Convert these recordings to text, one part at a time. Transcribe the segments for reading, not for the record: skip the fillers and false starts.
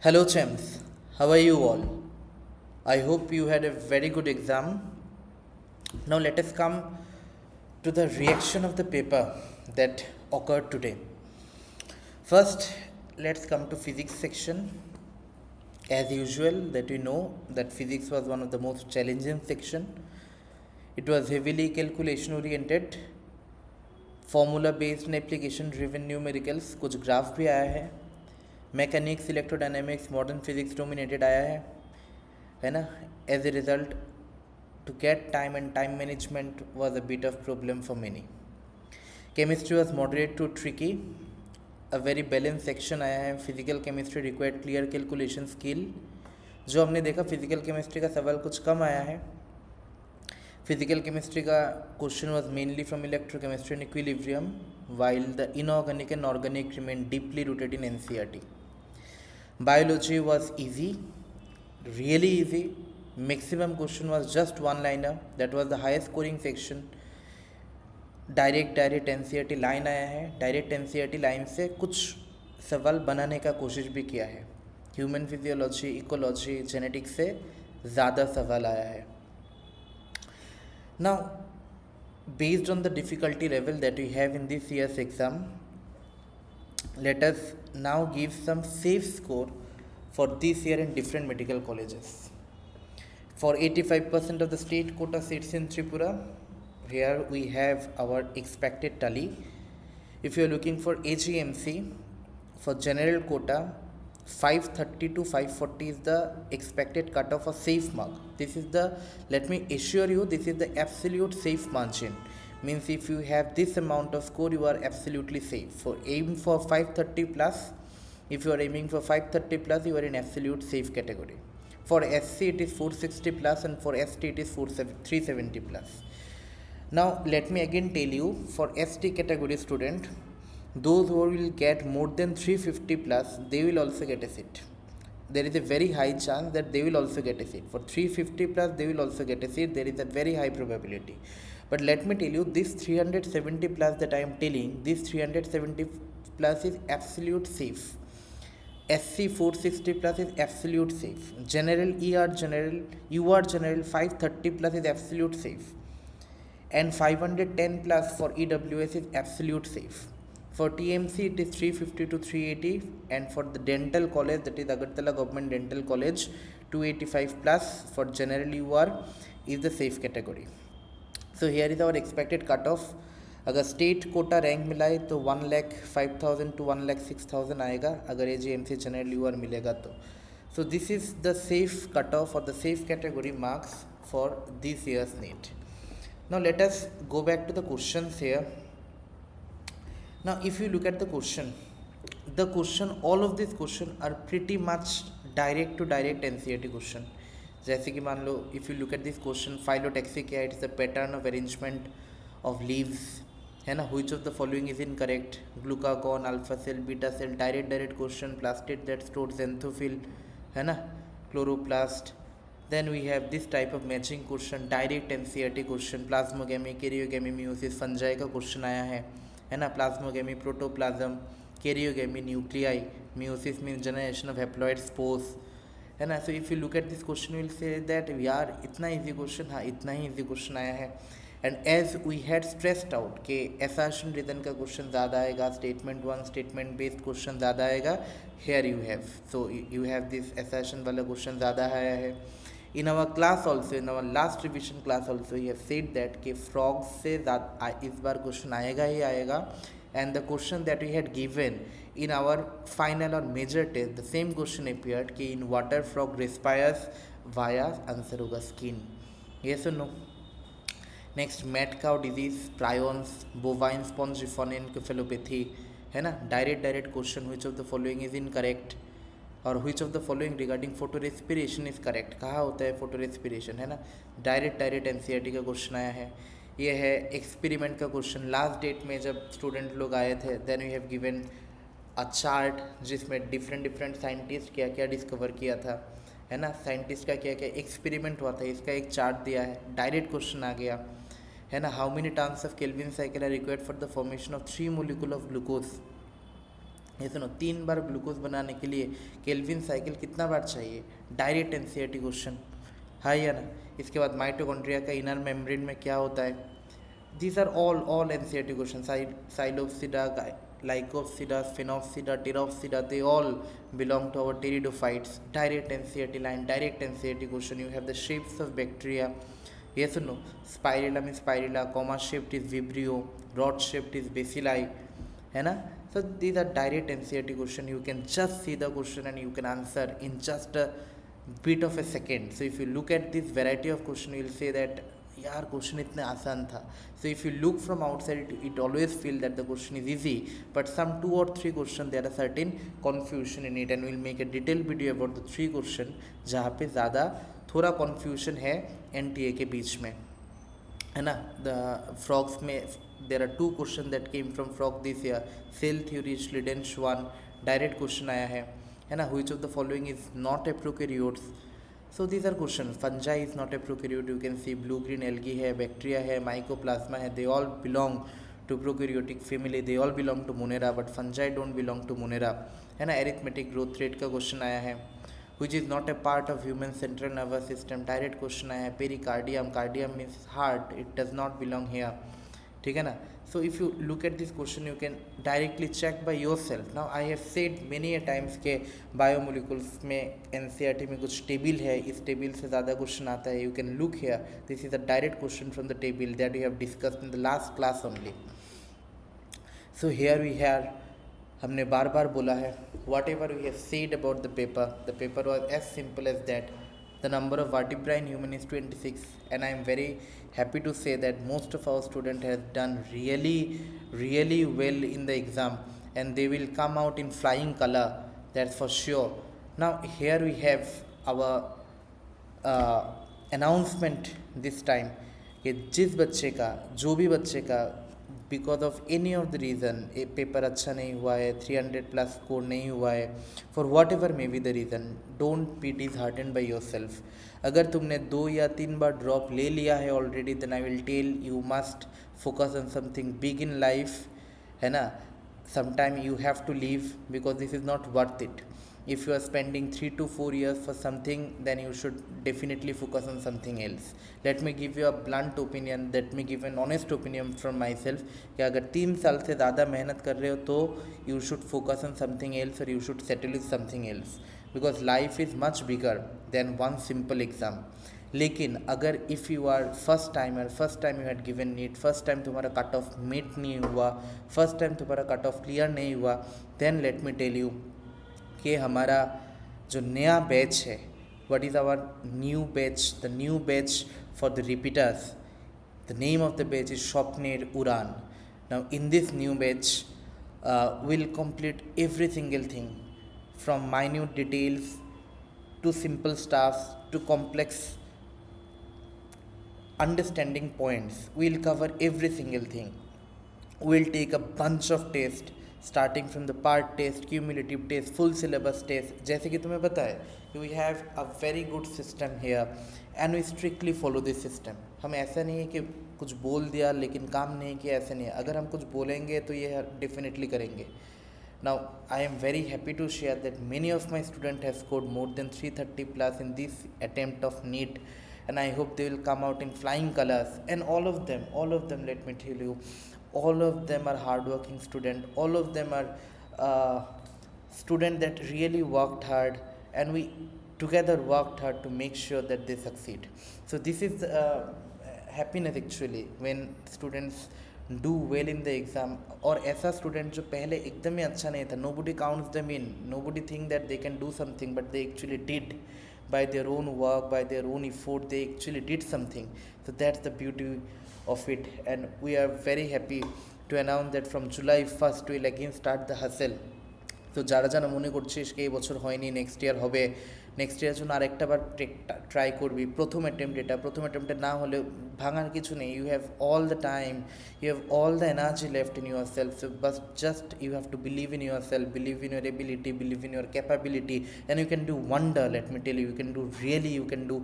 Hello, champs. How are you all? I hope you had a very good exam. Now, let us come to the reaction of the paper that occurred today. First, let's come to physics section. As usual, that we know that physics was one of the most challenging section. It was heavily calculation oriented, formula based application driven numericals, कुछ graph भी आया है. Mechanics, electrodynamics, modern physics dominated आया है ना. As a result to get time and time management was a bit of problem for many. Chemistry was moderate to tricky. A very balance section आया है. Physical chemistry required clear calculation skill. जो हमने देखा physical chemistry का सवाल कुछ कम आया है. फिजिकल केमिस्ट्री का question was mainly from electrochemistry and equilibrium, while the inorganic and organic remain deeply rooted in NCERT. Biology was easy, really easy. Maximum question was just one liner. That was the highest scoring section. Direct NCERT line आया है. Direct NCERT line से कुछ सवाल बनाने का कोशिश भी किया है. ह्यूमन फिजियोलॉजी, इकोलॉजी, जेनेटिक्स से ज़्यादा सवाल आया है. Now, based on the difficulty level that we have in this year's exam, let us now give some safe score for this year in different medical colleges. For 85% of the state quota seats in Tripura, here we have our expected tally. If you are looking for AGMC, for general quota, 530 to 540 is the expected cutoff for safe mark. This is the, let me assure you, this is the absolute safe margin. Means if you have this amount of score, you are absolutely safe. For aim for 530 plus, if you are aiming for 530 plus, you are in absolute safe category. For SC it is 460 plus, and for ST it is 370 plus. Now let me again tell you, for ST category student, those who will get more than 350 plus, they will also get a seat. There is a very high chance that they will also get a seat. For 350 plus, they will also get a seat. There is a very high probability. But let me tell you, this 370 plus that I am telling, this 370 plus is absolute safe. SC 460 plus is absolute safe. General, ER general, UR general 530 plus is absolute safe. And 510 plus for EWS is absolute safe. For TMC it is 350 to 380, and for the dental college, that is Agartala Government Dental College, 285 plus for general UR is the safe category. So here is our expected cutoff. अगर state quota rank मिलाए तो 1,05,000 to 1,06,000 आएगा. अगर AGMC general UR मिलेगा तो. So this is the safe cutoff or the safe category marks for this year's NEET. Now let us go back to the questions here. Now if you look at the question, all of these question are pretty much direct to direct NCERT question. जैसे कि मान लो, if you look at this question, phyllotaxy क्या है? It is the pattern of arrangement of leaves, है ना. Which of the following is incorrect? Glucagon, alpha cell, beta cell. Direct question. Plastid that stores xanthophyll, है ना. Chloroplast. Then we have this type of matching question, direct NCERT question. Plasmogamy, karyogamy, meiosis, fungi का question आया है ना. Plasmogamy, protoplasm, karyogamy, nuclei, meiosis means generation of haploid spores, है ना. सो if you look at this question will say that यार इतना easy question, हाँ इतना ही इजी क्वेश्चन आया है. And as we had stressed out कि असर्शन रीजन का क्वेश्चन ज़्यादा आएगा, statement one statement based question ज़्यादा आएगा. Here you have, so you have this assertion वाला क्वेश्चन ज़्यादा आया है. In our class also, in our last revision class also, we have said that कि frogs से इस बार क्वेश्चन आएगा ही आएगा. And the question that we had given in our final or major test, the same question appeared कि in water frog respires via answer होगा skin. Yes or no? Next, mad cow disease, prions, bovine spongiform encephalopathy, है ना. direct question, which of the following is incorrect? और which of the following regarding photo respiration is correct? कहाँ होता है photo respiration, है ना. Direct NCERT का question आया है. ये है एक्सपेरिमेंट का क्वेश्चन. लास्ट डेट में जब स्टूडेंट लोग आए थे, then we have given a chart जिसमें डिफरेंट साइंटिस्ट क्या क्या डिस्कवर किया था, है ना. साइंटिस्ट का क्या क्या एक्सपेरिमेंट हुआ था, इसका एक चार्ट दिया है. डायरेक्ट क्वेश्चन आ गया, है ना. How many terms of Calvin cycle are required for the formation of 3 molecule of glucose. ये सुनो, 3 बार ग्लूकोज बनाने के लिए केल्विन साइकिल कितना बार चाहिए? डायरेक्ट एनसीईआरटी क्वेश्चन, हाँ या ना? इसके बाद माइटोकॉन्ड्रिया का इनर मेम्ब्रेन में क्या होता है? These are all NCERT question. Psilopsida, lycopsida, phenopsida, pteropsida, they all belong to our pteridophytes. Direct NCERT line, direct NCERT question. You have the shapes of bacteria. Yes or no? Spirillum is spirilla, comma shaped is vibrio, rod shaped is bacilli, है ना? So these are direct NCERT question. You can just see the question and you can answer in just a bit of a second. So if you look at this variety of question, you will say that यार question इतने आसान था. So if you look from outside it always feel that the question is easy, but some 2 or 3 question there are certain confusion in it, and will make a detail video about the 3 question जहाँ पे ज़्यादा थोड़ा confusion है NTA के बीच में, है ना? The frogs में there are 2 question that came from frog this year. Cell theory स्लीडेंश 1 डायरेक्ट क्वेश्चन आया है ना? Which of the following is not a prokaryotes? So these are questions. Fungi is not a prokaryote. You can see blue green algae है, bacteria है, mycoplasma है. They all belong to prokaryotic family. They all belong to Monera, but fungi don't belong to Monera, है ना? arithmetic growth rate का question आया है. Which is not a part of human central nervous system. Direct question आया है. Pericardium, cardium means heart. It does not belong here. ठीक है ना? So if you look at this question, you can directly check by yourself. Now I have said many a times के biomolecules में NCERT में कुछ table है, इस table से ज़्यादा क्वेश्चन आता है. You can look here, this is a direct question from the table that you have discussed in the last class only. So here we have, हमने बार बार बोला है, whatever we have said about the paper was as simple as that. The number of vertebrae in human is 26, and I am very happy to say that most of our student has done really well in the exam, and they will come out in flying color, that's for sure. Now here we have our announcement this time कि जिस बच्चे का, जो भी बच्चे का because of any of the reason paper अच्छा नहीं हुआ है, 300+ स्कोर नहीं हुआ है, for what ever may be the reason, don't be disheartened by yourself. अगर तुमने 2 या 3 बार ड्रॉप ले लिया है already, then I will tell you must focus on something big in life, है ना? sometime you have to leave because this is not worth it. If you are spending 3 to 4 years for something, then you should definitely focus on something else. Let me give you a blunt opinion, let me give an honest opinion from myself कि अगर 3 साल से ज़्यादा मेहनत कर रहे हो तो you should focus on something else or you should settle with something else, because life is much bigger than one simple exam. लेकिन अगर if you are first timer, first time you had given NEET, first time तुम्हारा cut off meet नहीं हुआ, first time तुम्हारा cut off clear नहीं हुआ, then let me tell you कि हमारा जो नया बैच है, what is our new batch, the new batch for the repeaters, the name of the batch is Swapner Udaan. Now in this new batch will complete every single thing from minute details to simple stuff to complex understanding points. We'll cover every single thing. We'll take a bunch of tests starting from the part test, cumulative test, full syllabus test. जैसे कि तुम्हें पता है, we have a very good system here and we strictly follow this system. हम ऐसा नहीं है कि कुछ बोल दिया लेकिन काम नहीं किया, ऐसा नहीं है. अगर हम कुछ बोलेंगे तो ये डेफिनेटली करेंगे. Now I am very happy to share that many of my students have scored more than 330+ in this attempt of NEET, and I hope they will come out in flying colors. And all of them, let me tell you, all of them are hardworking students, all of them are students that really worked hard, and we together worked hard to make sure that they succeed. So this is happiness actually when students do well in the exam. और ऐसा student जो पहले एकदम ही अच्छा नहीं था, nobody counts them in, nobody think that they can do something, but they actually did by their own work, by their own effort, they actually did something. So that's the beauty of it, and we are very happy to announce that from July 1st will again start the hustle. তো যারা যারা মনে করছিস কি এই বছর হয়নি, next year হবে, নেক্সট ইয়ারের জন্য আরেকটাবার ট্রাই করবি, প্রথম অ্যাটেম্পটে না হলে ভাঙার কিছু নেই. You have all the time, you have all the energy left in yourself. So বাস just you have to believe in yourself, believe in your ability, believe in your capability, and you can do wonder. Let me tell you, you can do really, you can do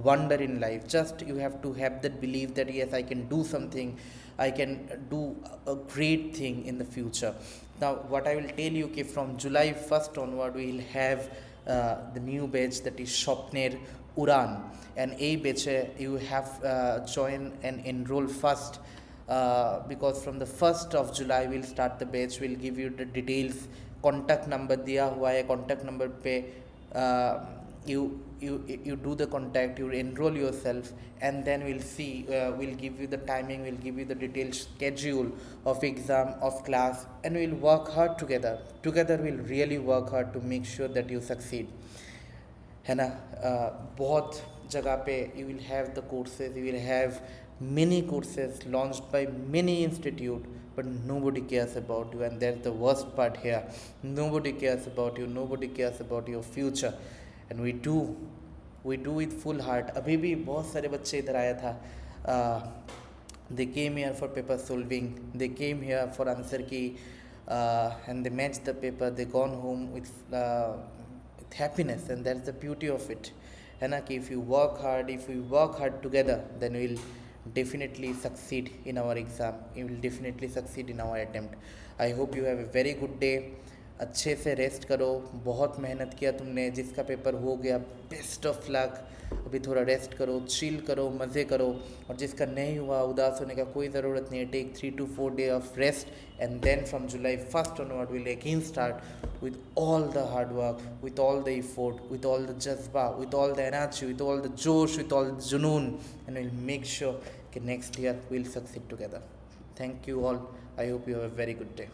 wonder in life. Just you have to have that belief that yes I can do something, I can do a great thing in the future. Now, what I will tell you कि from July 1st onward we will have the new batch, that is Shopner Uran, and a batch you have join and enroll first, because from the 1st of July we'll start the batch. We'll give you the details, contact number दिया हुआ है, contact number पे you do the contact, you enroll yourself, and then we'll see, we'll give you the timing, we'll give you the detailed schedule of exam, of class, and we'll work hard together. We'll really work hard to make sure that you succeed, है ना. बहुत जगह पे you will have the courses, you will have many courses launched by many institute, but nobody cares about you, and that's the worst part here. Nobody cares about you, nobody cares about your future, and we do with full heart. अभी भी बहुत सारे बच्चे इधर आया था, they came here for paper solving, they came here for answer key, and they matched the paper, they gone home with happiness, and that's the beauty of it, है ना. कि if we work hard together, then we'll definitely succeed in our exam, you will definitely succeed in our attempt. I hope you have a very good day. अच्छे से rest करो, बहुत मेहनत किया तुमने, जिसका पेपर हो गया बेस्ट ऑफ लक. अभी थोड़ा रेस्ट करो, चिल करो, मज़े करो, और जिसका नहीं हुआ उदास होने का कोई ज़रूरत नहीं है. Take 3 to 4 days of rest, and then from July 1st onward we'll again start with all the hard work, with all the effort, with all the jazba, with all the energy, with all the josh, with all the junoon, and we'll make sure that next year we'll succeed together. Thank you all. I hope you have a very good day.